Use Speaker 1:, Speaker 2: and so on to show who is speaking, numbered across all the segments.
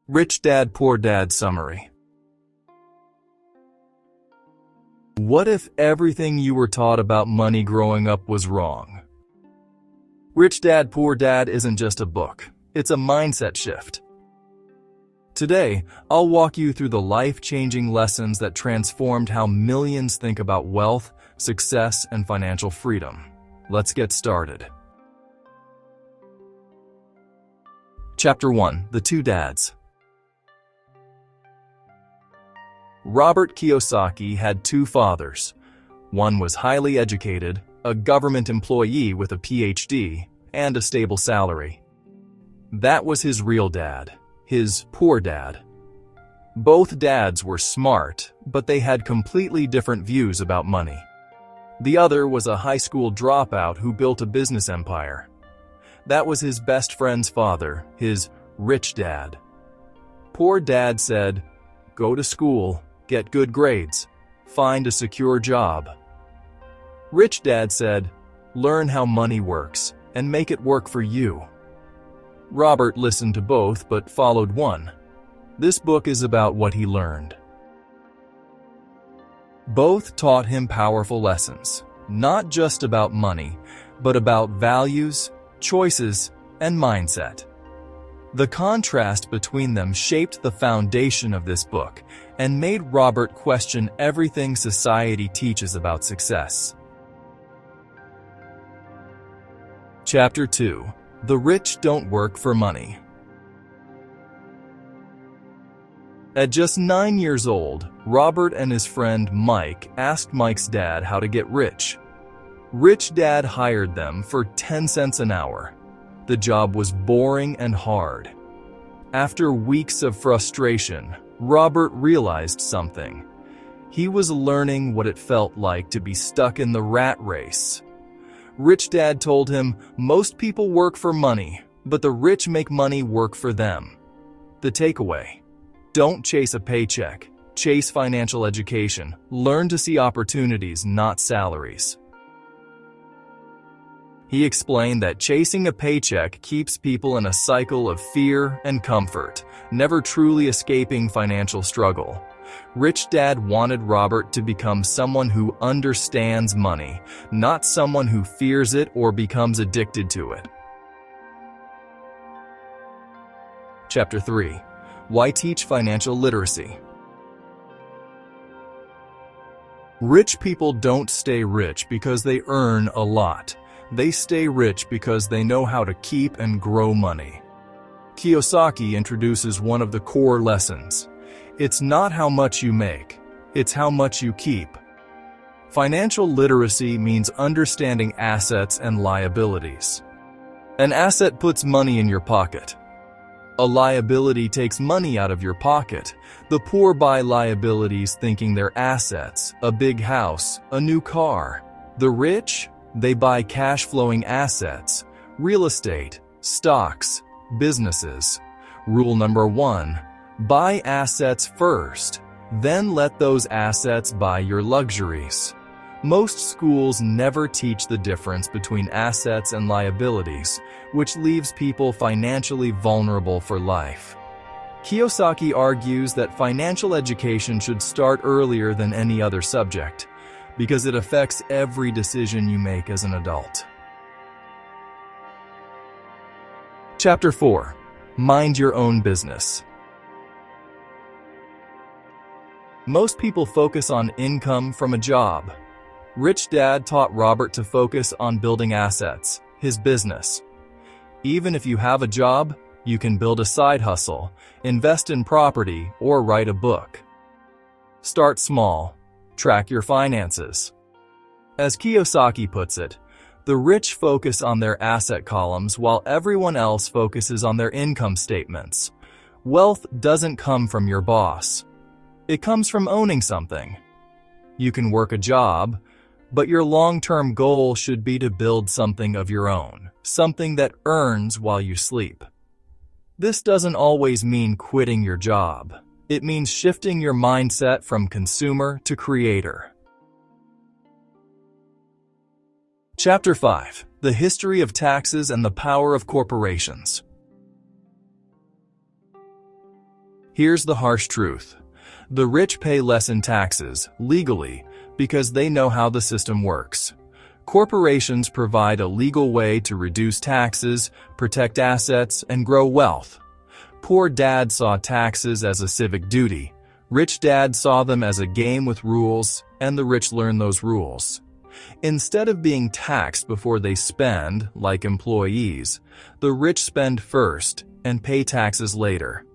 Speaker 1: Rich Dad, Poor Dad Summary. What if everything you were taught about money growing up was wrong? Rich Dad, Poor Dad isn't just a book. It's a mindset shift. Today, I'll walk you through the life-changing lessons that transformed how millions think about wealth, success, and financial freedom. Let's get started. Chapter 1: The Two Dads. Robert Kiyosaki had two fathers. One was highly educated, a government employee with a PhD, and a stable salary. That was his real dad, his poor dad. Both dads were smart, but they had completely different views about money. The other was a high school dropout who built a business empire. That was his best friend's father, his rich dad. Poor dad said, "Go to school, get good grades, find a secure job." Rich dad said, "Learn how money works and make it work for you." Robert listened to both but followed one. This book is about what he learned. Both taught him powerful lessons, not just about money, but about values, choices, and mindset. The contrast between them shaped the foundation of this book and made Robert question everything society teaches about success. Chapter 2: The Rich Don't Work for Money. At just 9 years old, Robert and his friend Mike asked Mike's dad how to get rich. Rich Dad hired them for 10 cents an hour. The job was boring and hard. After weeks of frustration, Robert realized something. He was learning what it felt like to be stuck in the rat race. Rich Dad told him, "Most people work for money, but the rich make money work for them." The takeaway: don't chase a paycheck, chase financial education. Learn to see opportunities, not salaries. He explained that chasing a paycheck keeps people in a cycle of fear and comfort, never truly escaping financial struggle. Rich Dad wanted Robert to become someone who understands money, not someone who fears it or becomes addicted to it. Chapter 3: Why Teach Financial Literacy. Rich people don't stay rich because they earn a lot. They stay rich because they know how to keep and grow money. Kiyosaki introduces one of the core lessons. It's not how much you make, it's how much you keep. Financial literacy means understanding assets and liabilities. An asset puts money in your pocket. A liability takes money out of your pocket. The poor buy liabilities thinking they're assets, a big house, a new car. The rich? They buy cash-flowing assets, real estate, stocks, businesses. Rule number 1: buy assets first, then let those assets buy your luxuries. Most schools never teach the difference between assets and liabilities, which leaves people financially vulnerable for life. Kiyosaki argues that financial education should start earlier than any other subject, because it affects every decision you make as an adult. Chapter 4: Mind Your Own Business. Most people focus on income from a job. Rich Dad taught Robert to focus on building assets, his business. Even if you have a job, you can build a side hustle, invest in property, or write a book. Start small. Track your finances. As Kiyosaki puts it, the rich focus on their asset columns while everyone else focuses on their income statements. Wealth doesn't come from your boss. It comes from owning something. You can work a job, but your long-term goal should be to build something of your own, something that earns while you sleep. This doesn't always mean quitting your job. It means shifting your mindset from consumer to creator. Chapter 5: The History of Taxes and the Power of Corporations. Here's the harsh truth. The rich pay less in taxes, legally, because they know how the system works. Corporations provide a legal way to reduce taxes, protect assets, and grow wealth. Poor dad saw taxes as a civic duty. Rich dad saw them as a game with rules, and the rich learn those rules. Instead of being taxed before they spend, like employees, the rich spend first and pay taxes later.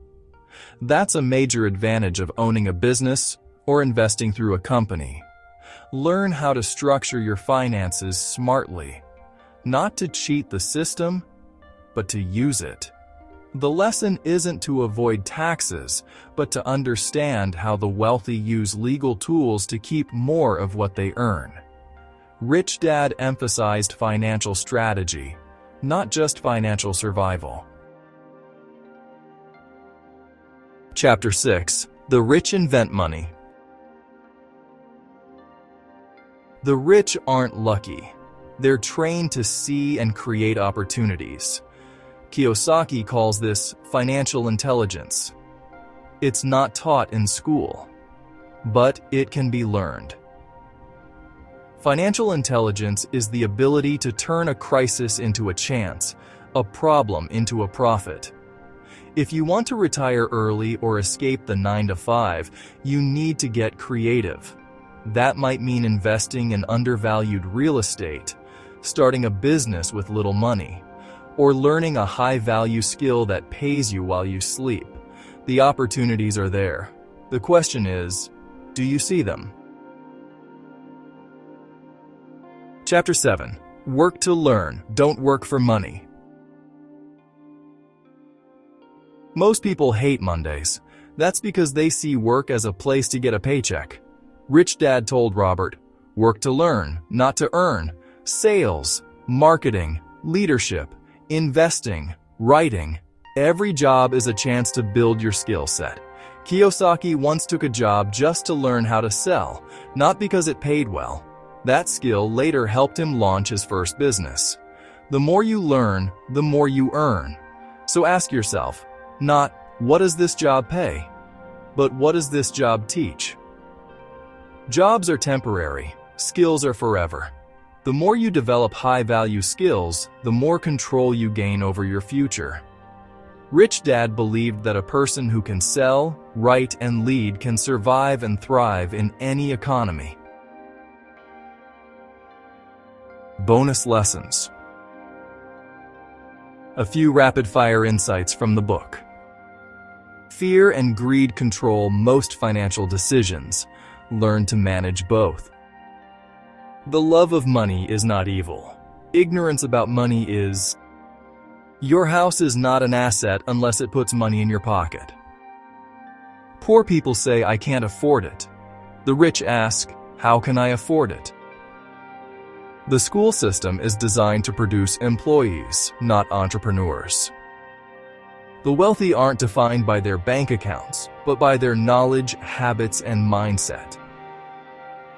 Speaker 1: That's a major advantage of owning a business or investing through a company. Learn how to structure your finances smartly, not to cheat the system, but to use it. The lesson isn't to avoid taxes, but to understand how the wealthy use legal tools to keep more of what they earn. Rich Dad emphasized financial strategy, not just financial survival. Chapter 6. The Rich Invent Money. The rich aren't lucky. They're trained to see and create opportunities. Kiyosaki calls this financial intelligence. It's not taught in school, but it can be learned. Financial intelligence is the ability to turn a crisis into a chance, a problem into a profit. If you want to retire early or escape the 9-to-5, you need to get creative. That might mean investing in undervalued real estate, starting a business with little money, or learning a high-value skill that pays you while you sleep. The opportunities are there. The question is, do you see them? Chapter 7. Work to learn, don't work for money. Most people hate Mondays. That's because they see work as a place to get a paycheck. Rich Dad told Robert, work to learn, not to earn. Sales, marketing, leadership, investing, writing. Every job is a chance to build your skill set. Kiyosaki once took a job just to learn how to sell, not because it paid well. That skill later helped him launch his first business. The more you learn, the more you earn. So ask yourself, not, what does this job pay? But what does this job teach? Jobs are temporary, skills are forever. The more you develop high-value skills, the more control you gain over your future. Rich Dad believed that a person who can sell, write, and lead can survive and thrive in any economy. Bonus lessons. A few rapid-fire insights from the book. Fear and greed control most financial decisions. Learn to manage both. The love of money is not evil. Ignorance about money is. Your house is not an asset unless it puts money in your pocket. Poor people say, I can't afford it. The rich ask, how can I afford it? The school system is designed to produce employees, not entrepreneurs. The wealthy aren't defined by their bank accounts, but by their knowledge, habits, and mindset.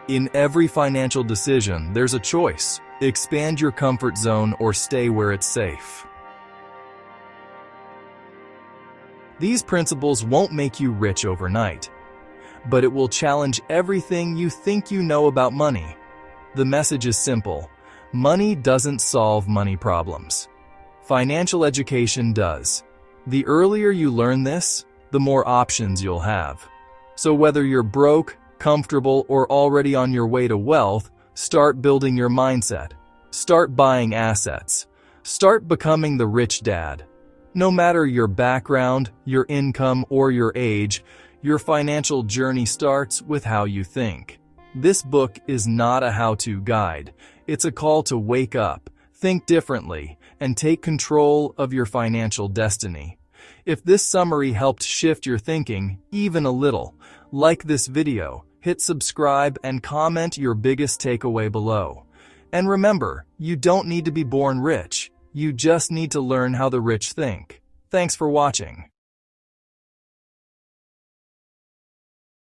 Speaker 1: In every financial decision, there's a choice. Expand your comfort zone or stay where it's safe. These principles won't make you rich overnight, but it will challenge everything you think you know about money. The message is simple. Money doesn't solve money problems. Financial education does. The earlier you learn this, the more options you'll have. So whether you're broke, comfortable, or already on your way to wealth, start building your mindset. Start buying assets. Start becoming the rich dad. No matter your background, your income, or your age, your financial journey starts with how you think. This book is not a how-to guide. It's a call to wake up, think differently, and take control of your financial destiny. If this summary helped shift your thinking even a little, like this video, hit subscribe and comment your biggest takeaway below. And remember, you don't need to be born rich. You just need to learn how the rich think. Thanks for watching.